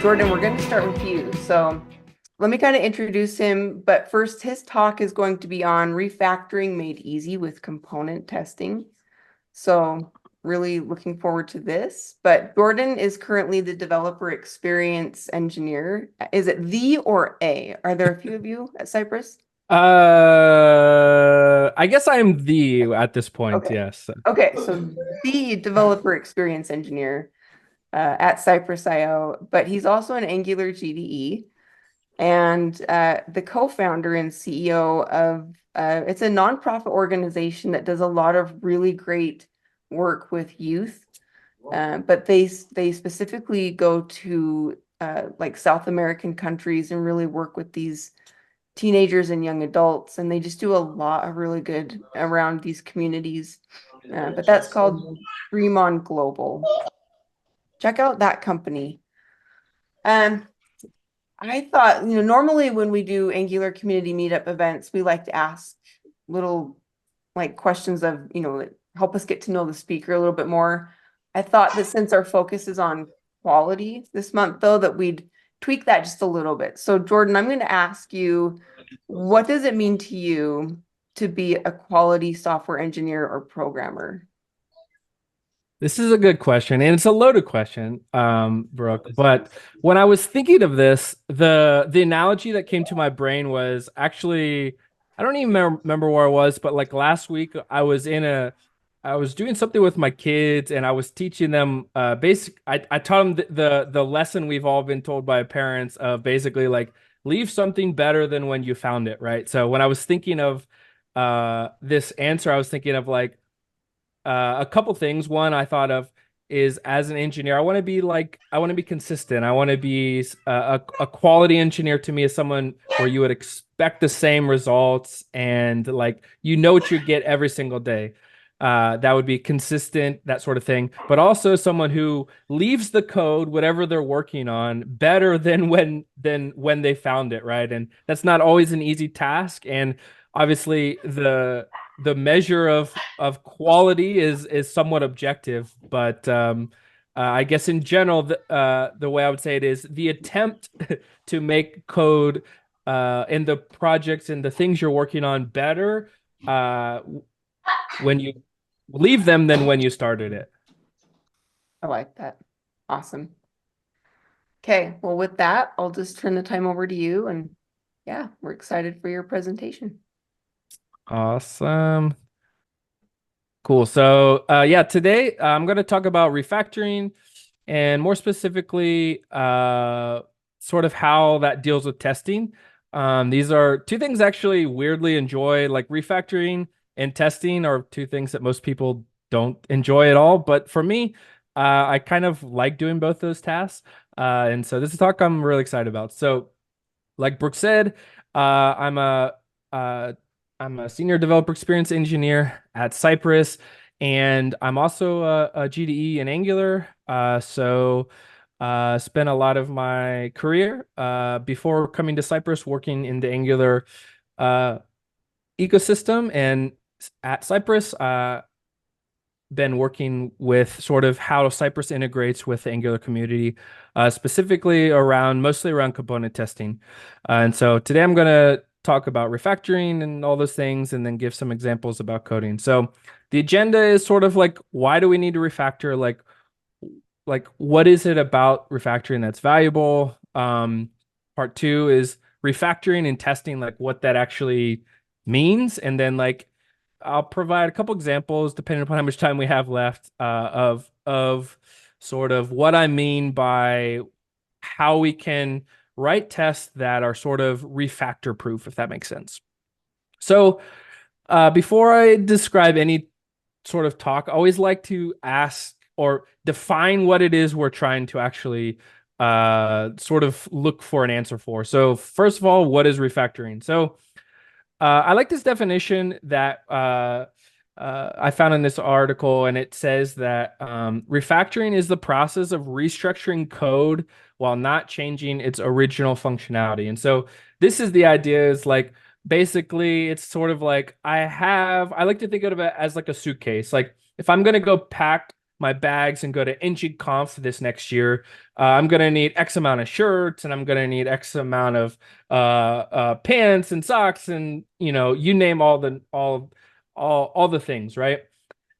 Jordan, we're going to start with you. So let me kind of introduce him. But first, his talk is going to be on refactoring made easy with component testing. So really looking forward to this. But Jordan is currently the developer experience engineer. Is it the or a? Are there a few of you at Cypress? I guess I'm the at this point, Okay. yes. Okay, so the developer experience engineer at Cypress IO, but he's also an Angular GDE and the co-founder and CEO of it's a nonprofit organization that does a lot of really great work with youth, but they specifically go to like South American countries and really work with these teenagers and young adults, and they just do a lot of really good around these communities. But that's called Dream on Global. Check out that company. Um, I thought, normally when we do Angular community meetup events, we like to ask little like questions of, help us get to know the speaker a little bit more. I thought that since our focus is on quality this month, though, that we'd tweak that just a little bit. So, Jordan, I'm going to ask you, what does it mean to you to be a quality software engineer or programmer? This is a good question, and it's a loaded question, Brooke. But when I was thinking of this, the analogy that came to my brain was actually, I don't even remember where I was, but like last week I was doing something with my kids, and I was teaching them I taught them the lesson we've all been told by parents of basically like leave something better than when you found it, right? So when I was thinking of this answer, I was thinking of like a couple things. One I thought of is as an engineer, I want to be consistent. I want to be a quality engineer. To me is someone where you would expect the same results and like you know what you get every single day. That would be consistent, that sort of thing. But also someone who leaves the code, whatever they're working on, better than when they found it, right? And that's not always an easy task. And obviously the measure of quality is somewhat objective, but I guess in general, the way I would say it is the attempt to make code in the projects and the things you're working on better when you leave them than when you started it. I like that. Awesome. Okay, well, with that, I'll just turn the time over to you. And yeah, we're excited for your presentation. Awesome. Cool. So, yeah, today I'm going to talk about refactoring and more specifically, sort of how that deals with testing. These are two things I actually weirdly enjoy, like refactoring and testing are two things that most people don't enjoy at all. But for me, I kind of like doing both those tasks. And so this is a talk I'm really excited about. So, like Brooke said, uh, I'm a senior developer experience engineer at Cypress, and I'm also a GDE in Angular. Spent a lot of my career before coming to Cypress working in the Angular uh, ecosystem, and at Cypress, been working with sort of how Cypress integrates with the Angular community, specifically mostly around component testing. And so today I'm going to talk about refactoring and all those things, and then give some examples about coding. So the agenda is sort of like, why do we need to refactor? Like what is it about refactoring that's valuable? Part two is refactoring and testing, like what that actually means, and then like I'll provide a couple examples depending upon how much time we have left of sort of what I mean by how we can write tests that are sort of refactor proof, if that makes sense. So before I describe any sort of talk, I always like to ask or define what it is we're trying to actually sort of look for an answer for. So first of all, what is refactoring? So I like this definition that I found in this article, and it says that refactoring is the process of restructuring code while not changing its original functionality. And so this is the idea is like basically it's sort of like I like to think of it as like a suitcase. Like if I'm going to go pack my bags and go to ng-conf this next year, I'm going to need X amount of shirts and I'm going to need X amount of pants and socks and, you name all the things, right?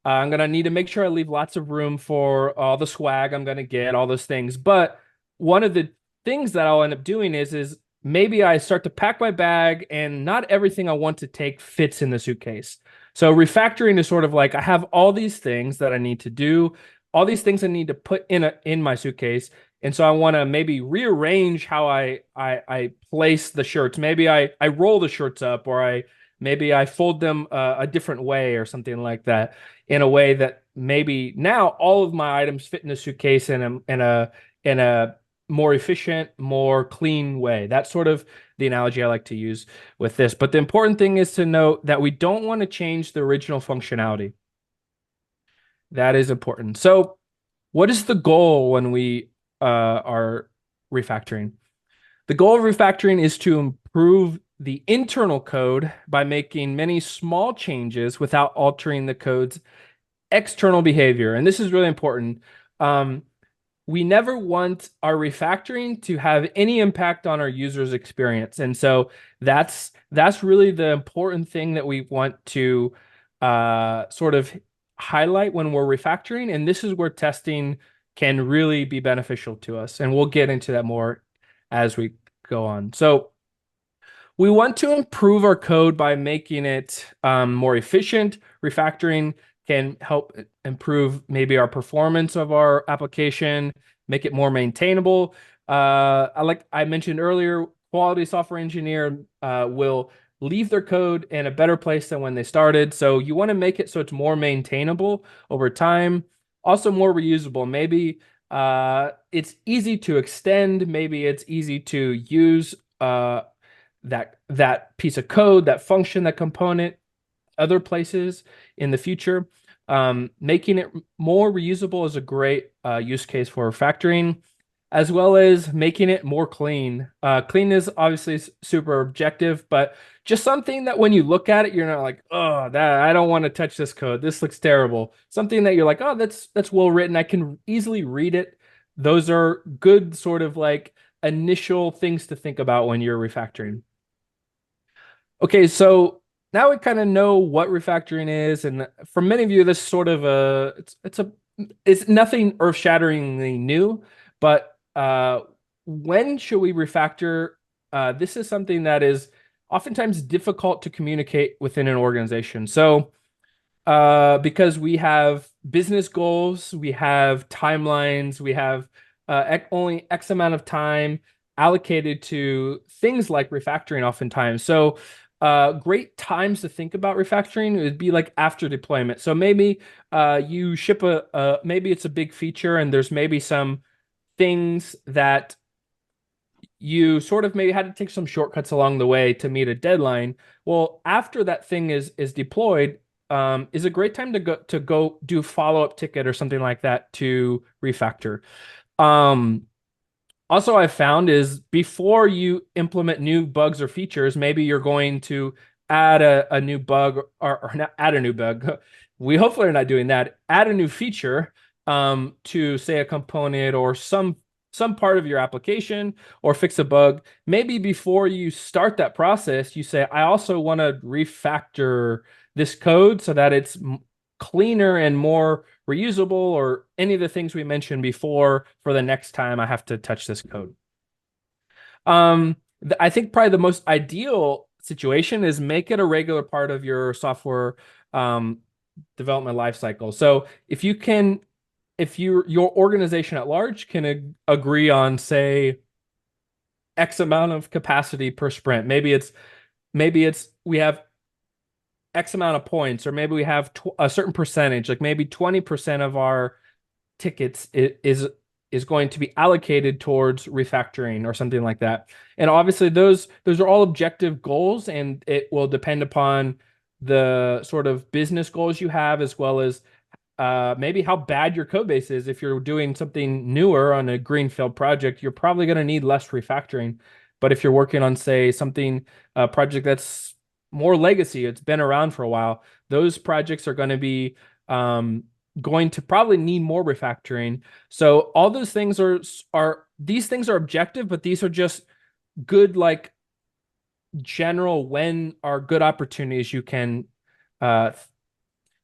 I'm going to need to make sure I leave lots of room for all the swag I'm going to get, all those things. But one of the things that I'll end up doing is maybe I start to pack my bag and not everything I want to take fits in the suitcase. So refactoring is sort of like I have all these things that I need to do, all these things I need to put in my suitcase. And so I want to maybe rearrange how I place the shirts. Maybe I roll the shirts up, or maybe I fold them a different way or something like that, in a way that maybe now all of my items fit in the suitcase in a more efficient, more clean way. That's sort of the analogy I like to use with this. But the important thing is to note that we don't want to change the original functionality. That is important. So what is the goal when we are refactoring? The goal of refactoring is to improve the internal code by making many small changes without altering the code's external behavior. And this is really important. We never want our refactoring to have any impact on our user's experience. And so that's really the important thing that we want to sort of highlight when we're refactoring. And this is where testing can really be beneficial to us. And we'll get into that more as we go on. So we want to improve our code by making it more efficient. Refactoring can help improve maybe our performance of our application, make it more maintainable. Like I mentioned earlier, quality software engineer will leave their code in a better place than when they started. So you want to make it so it's more maintainable over time, also more reusable. Maybe it's easy to extend. Maybe it's easy to use that piece of code, that function, that component, other places in the future. Making it more reusable is a great use case for refactoring, as well as making it more clean. Clean is obviously super objective, but just something that when you look at it, you're not like, oh, that I don't want to touch this code. This looks terrible. Something that you're like, oh, that's well written. I can easily read it. Those are good sort of like initial things to think about when you're refactoring. Okay, so now we kind of know what refactoring is, and for many of you, this is sort of it's nothing earth-shatteringly new, but when should we refactor? This is something that is oftentimes difficult to communicate within an organization. So because we have business goals, we have timelines, we have only X amount of time allocated to things like refactoring oftentimes. So great times to think about refactoring would be like after deployment. So maybe you ship maybe it's a big feature and there's maybe some things that you sort of maybe had to take some shortcuts along the way to meet a deadline. Well, after that thing is deployed, is a great time to go do follow-up ticket or something like that to refactor. Also, I've found is before you implement new bugs or features, maybe you're going to add a new bug or not add a new bug. We hopefully are not doing that. Add a new feature to say a component or some part of your application, or fix a bug. Maybe before you start that process, you say, I also want to refactor this code so that it's cleaner and more reusable, or any of the things we mentioned before for the next time I have to touch this code. I think probably the most ideal situation is make it a regular part of your software development lifecycle. So if your organization at large can agree on, say, X amount of capacity per sprint, maybe it's we have X amount of points, or maybe we have a certain percentage, like maybe 20% of our tickets is going to be allocated towards refactoring or something like that. And obviously those are all objective goals, and it will depend upon the sort of business goals you have, as well as maybe how bad your code base is. If you're doing something newer on a greenfield project, you're probably going to need less refactoring. But if you're working on, say, a project that's more legacy, it's been around for a while, those projects are going to be going to probably need more refactoring. So all those things are these things are objective, but these are just good, like general when are good opportunities uh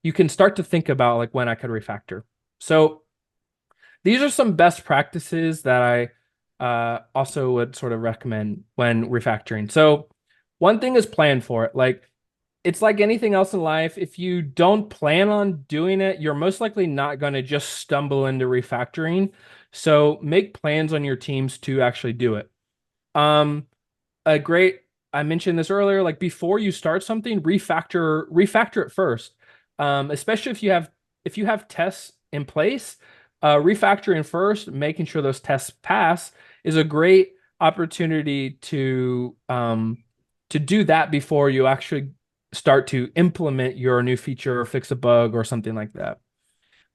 you can start to think about like when I could refactor. So these are some best practices that I also would sort of recommend when refactoring. So one thing is plan for it. Like it's like anything else in life. If you don't plan on doing it, you're most likely not going to just stumble into refactoring. So make plans on your teams to actually do it. Um, a great, I mentioned this earlier, like before you start something, refactor it first. Especially if you have tests in place, refactoring first, making sure those tests pass is a great opportunity to do that before you actually start to implement your new feature or fix a bug or something like that.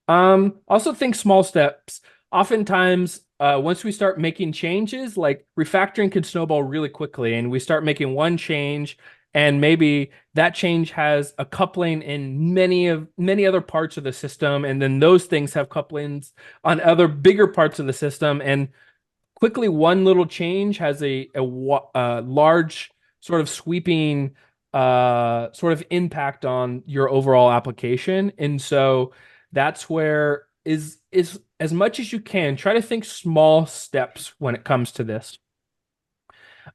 Also think small steps. Oftentimes, once we start making changes, like refactoring can snowball really quickly, and we start making one change, and maybe that change has a coupling in many other parts of the system, and then those things have couplings on other bigger parts of the system, and quickly one little change has a large sort of sweeping sort of impact on your overall application. And so that's where is as much as you can try to think small steps when it comes to this.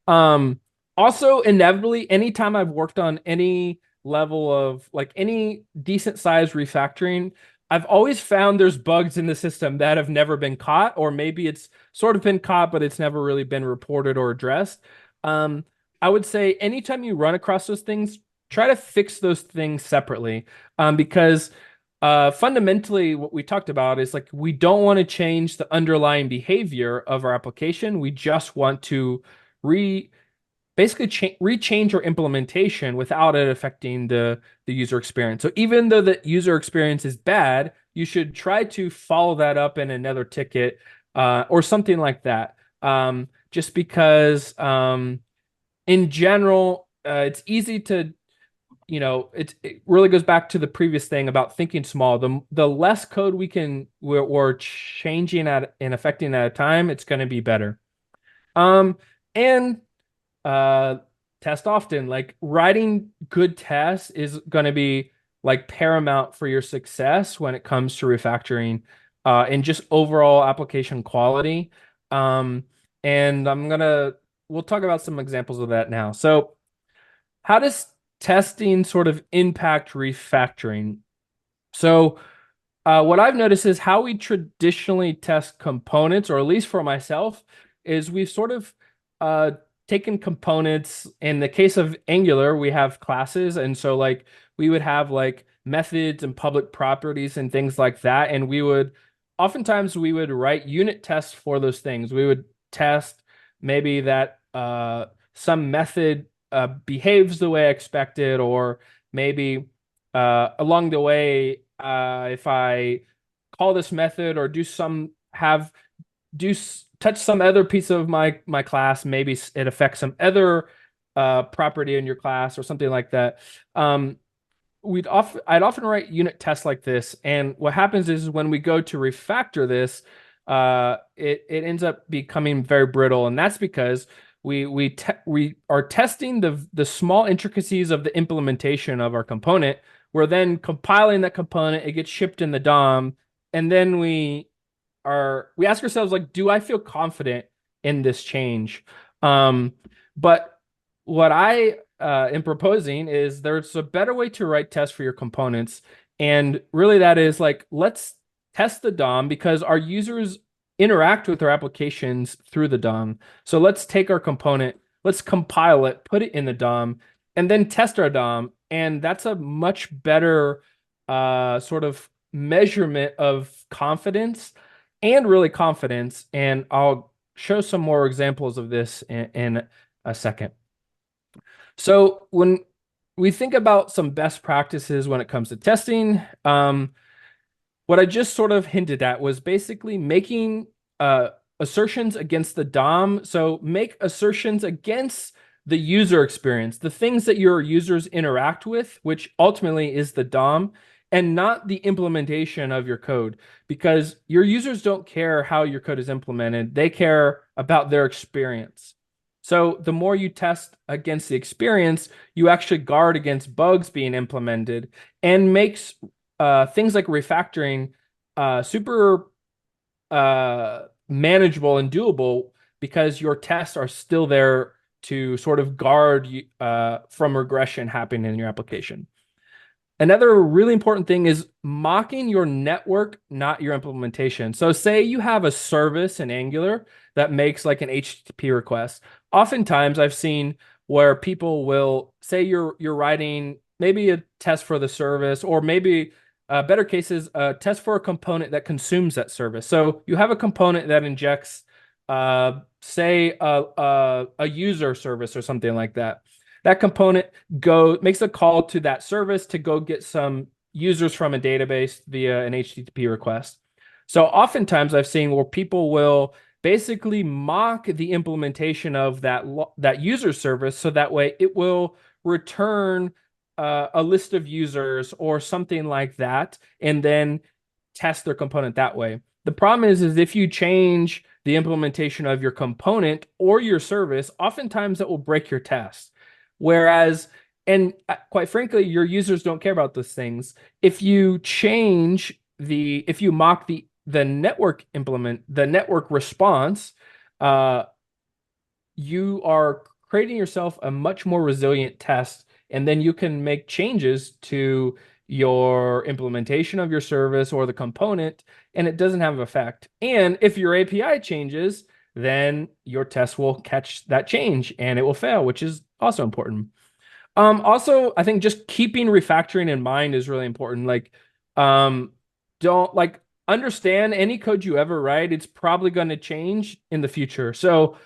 Um, Also, inevitably, anytime I've worked on any level of like any decent size refactoring, I've always found there's bugs in the system that have never been caught, or maybe it's sort of been caught, but it's never really been reported or addressed. Um, I would say anytime you run across those things, try to fix those things separately, because fundamentally, what we talked about is like we don't want to change the underlying behavior of our application. We just want to re basically rechange your implementation without it affecting the user experience. So even though the user experience is bad, you should try to follow that up in another ticket or something like that. Just because in general, it's easy to it really goes back to the previous thing about thinking small. The less code we're changing at and affecting at a time, it's going to be better. And uh test often. Like writing good tests is going to be like paramount for your success when it comes to refactoring and just overall application quality. um and we'll talk about some examples of that now. So how does testing sort of impact refactoring? So what I've noticed is how we traditionally test components, or at least for myself, is we've sort of uh, taken components. In the case of Angular, we have classes, and so like we would have like methods and public properties and things like that, and oftentimes we would write unit tests for those things. We would test maybe that some method behaves the way I expected, or maybe along the way, if I call this method or touch some other piece of my class, maybe it affects some other property in your class or something like that. I'd often write unit tests like this, and what happens is when we go to refactor this, it ends up becoming very brittle, and that's because we are testing the small intricacies of the implementation of our component. We're then compiling that component, it gets shipped in the DOM, and then we ask ourselves like, do I feel confident in this change? But what I am proposing is there's a better way to write tests for your components, and really that is like, let's test the DOM because our users interact with our applications through the DOM. So let's take our component, let's compile it, put it in the DOM, and then test our DOM. And that's a much better sort of measurement of confidence and really confidence. And I'll show some more examples of this in a second. So when we think about some best practices when it comes to testing, what I just sort of hinted at was basically making assertions against the DOM. So make assertions against the user experience, the things that your users interact with, which ultimately is the DOM. and not the implementation of your code, because your users don't care how your code is implemented. They care about their experience. So the more you test against the experience, you actually guard against bugs being implemented, and makes things like refactoring super manageable and doable, because your tests are still there to sort of guard from regression happening in your application. Another really important thing is mocking your network, not your implementation. So say you have a service in Angular that makes like an HTTP request. Oftentimes I've seen where people will say you're writing maybe a test for the service, or maybe better cases, a test for a component that consumes that service. So you have a component that injects say a user service or something like that. That component makes a call to that service to go get some users from a database via an HTTP request. So oftentimes I've seen where people will basically mock the implementation of that user service, so that way it will return a list of users or something like that, and then test their component that way. The problem is if you change the implementation of your component or your service, oftentimes it will break your test. Whereas, and quite frankly, your users don't care about those things. If you if you mock the network response, you are creating yourself a much more resilient test, and then you can make changes to your implementation of your service or the component, and it doesn't have an effect. And if your API changes, then your test will catch that change and it will fail, which is also important. Also, I think just keeping refactoring in mind is really important. Like, don't like understand any code you ever write, it's probably going to change in the future. So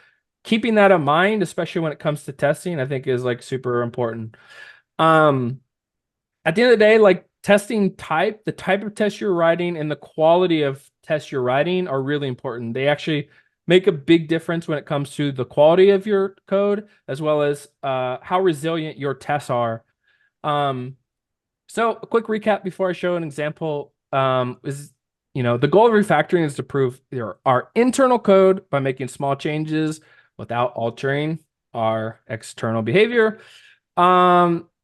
keeping that in mind, especially when it comes to testing, I think is like super important. Um, at the end of the day, like testing type, the type of test you're writing and the quality of tests you're writing are really important. They actually make a big difference when it comes to the quality of your code, as well as how resilient your tests are. Um, so a quick recap before I show an example is, the goal of refactoring is to prove our internal code by making small changes without altering our external behavior.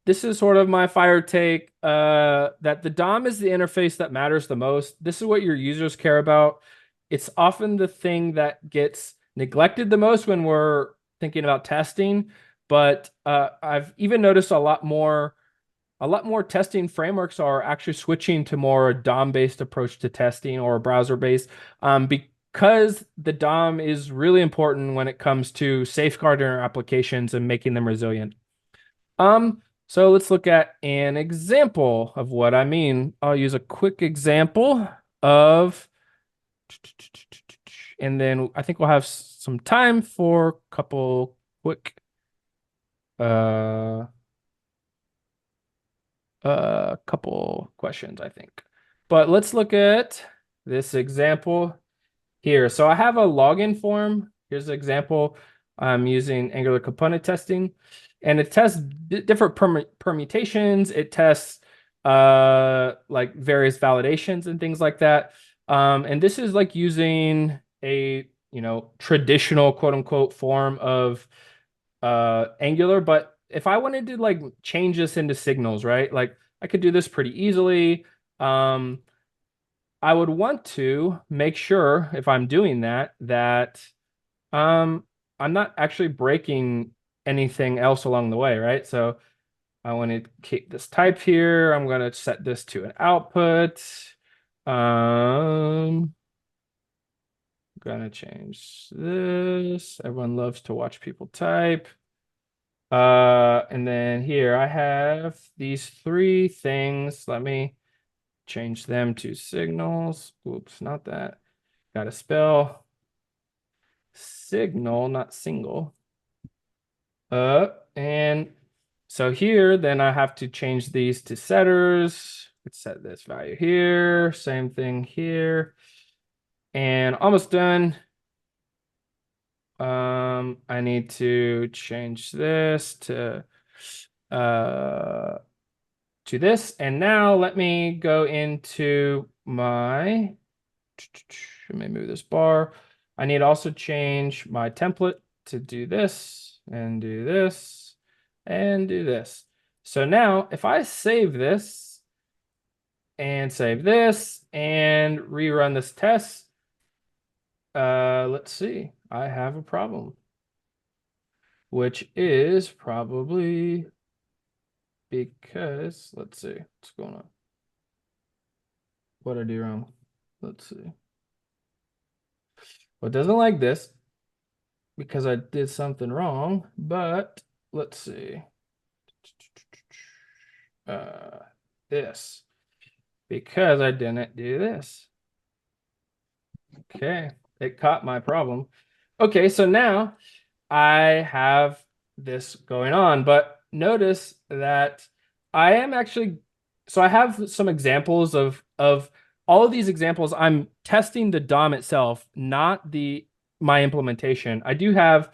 This is sort of my fire take, that the DOM is the interface that matters the most. This is what your users care about. It's often the thing that gets neglected the most when we're thinking about testing, but I've even noticed a lot more testing frameworks are actually switching to more DOM-based approach to testing, or browser-based, because the DOM is really important when it comes to safeguarding our applications and making them resilient. So let's look at an example of what I mean. I'll use a quick example of, and then I think we'll have some time for a couple quick uh couple questions, I think. But let's look at this example here. So I have a login form. Here's an example. I'm using Angular component testing, and it tests different permutations. It tests like various validations and things like that. And this is like using a traditional quote unquote form of Angular. But if I wanted to like change this into signals, right? Like I could do this pretty easily. I would want to make sure, if I'm doing that I'm not actually breaking anything else along the way, right? So I want to keep this type here. I'm going to set this to an output. Gonna change this. Everyone loves to watch people type. And then here I have these three things. Let me change them to signals. Oops, not that. Gotta spell signal, not single. And so here, then I have to change these to setters. Let's set this value here. Same thing here. And almost done. I need to change this to to this. And now let me go into my, let me move this bar. I need to also change my template to do this and do this and do this. So now if I save this and save this and rerun this test, let's see, I have a problem, which is probably because, let's see, what's going on? What did I do wrong? Let's see. Well, it doesn't like this because I did something wrong, but let's see. This, because I didn't do this. Okay, it caught my problem. Okay, so now I have this going on, but notice that I am actually, so I have some examples of all of these examples. I'm testing the DOM itself, not my implementation. I do have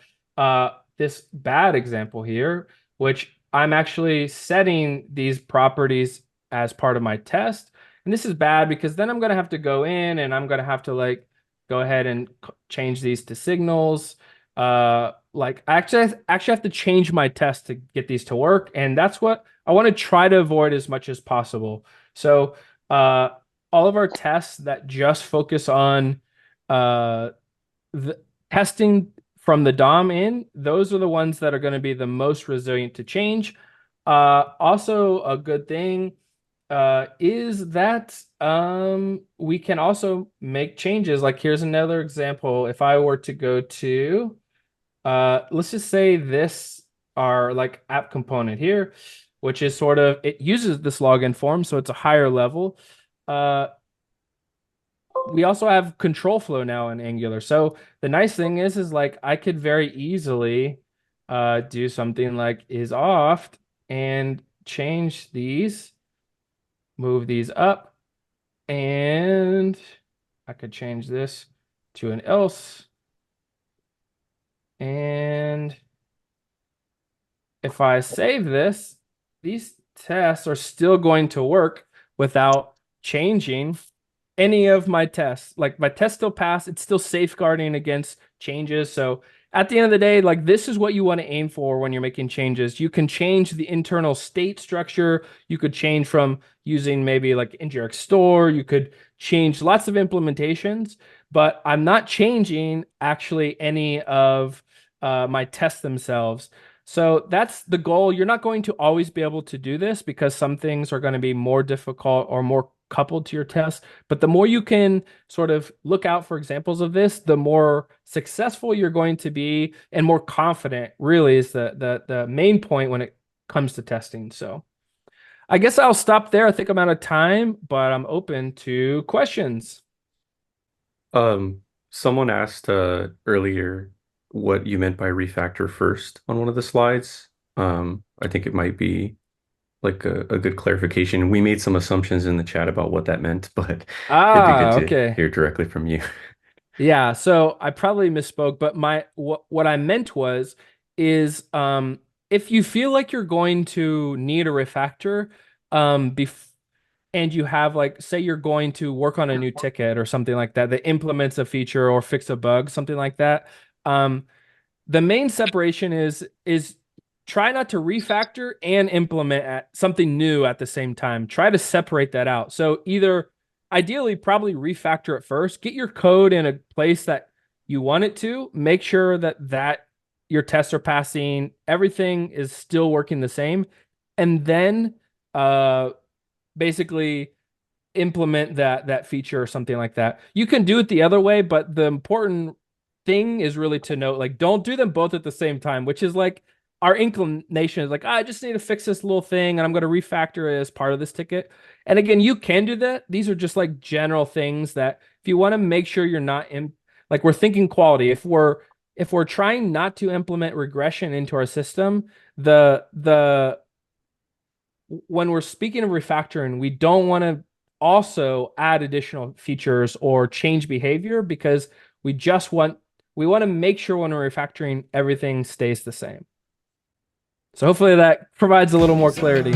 this bad example here, which I'm actually setting these properties as part of my test. And this is bad because then I'm going to have to go in and I'm going to have to like go ahead and change these to signals. Like I actually have to change my test to get these to work, and that's what I want to try to avoid as much as possible. So all of our tests that just focus on the testing from the DOM in, those are the ones that are going to be the most resilient to change. Also, a good thing is that we can also make changes. Like here's another example. If I were to go to let's just say this our like app component here, which is sort of, it uses this login form, so it's a higher level. We also have control flow now in Angular. So the nice thing is like I could very easily do something like is off and change these, move these up, and I could change this to an else. And if I save this, these tests are still going to work without changing any of my tests. Like my tests still pass, it's still safeguarding against changes. So at the end of the day, like this is what you want to aim for when you're making changes. You can change the internal state structure. You could change from using maybe like ngrx store. You could change lots of implementations, but I'm not changing actually any of my tests themselves. So that's the goal. You're not going to always be able to do this because some things are going to be more difficult or more coupled to your test. But the more you can sort of look out for examples of this, the more successful you're going to be and more confident really is the main point when it comes to testing. So I guess I'll stop there. I think I'm out of time, but I'm open to questions. Someone asked earlier what you meant by refactor first on one of the slides. I think it might be like a good clarification. We made some assumptions in the chat about what that meant, but it'd be good to Okay. hear directly from you. Yeah, so I probably misspoke, but what I meant was is if you feel like you're going to need a refactor bef and you have like say you're going to work on a new ticket or something like that that implements a feature or fix a bug, something like that. The main separation is try not to refactor and implement something new at the same time. Try to separate that out. So either ideally probably refactor it first, get your code in a place that you want it to, make sure that your tests are passing, everything is still working the same, and then basically implement that feature or something like that. You can do it the other way, but the important thing is really to note, like, don't do them both at the same time, which is like our inclination is like, I just need to fix this little thing and I'm going to refactor it as part of this ticket. And again, you can do that. These are just like general things that if you want to make sure you're not in, like we're thinking quality, if we're trying not to implement regression into our system, the when we're speaking of refactoring, we don't want to also add additional features or change behavior because we want to make sure when we're refactoring everything stays the same. So hopefully that provides a little more clarity.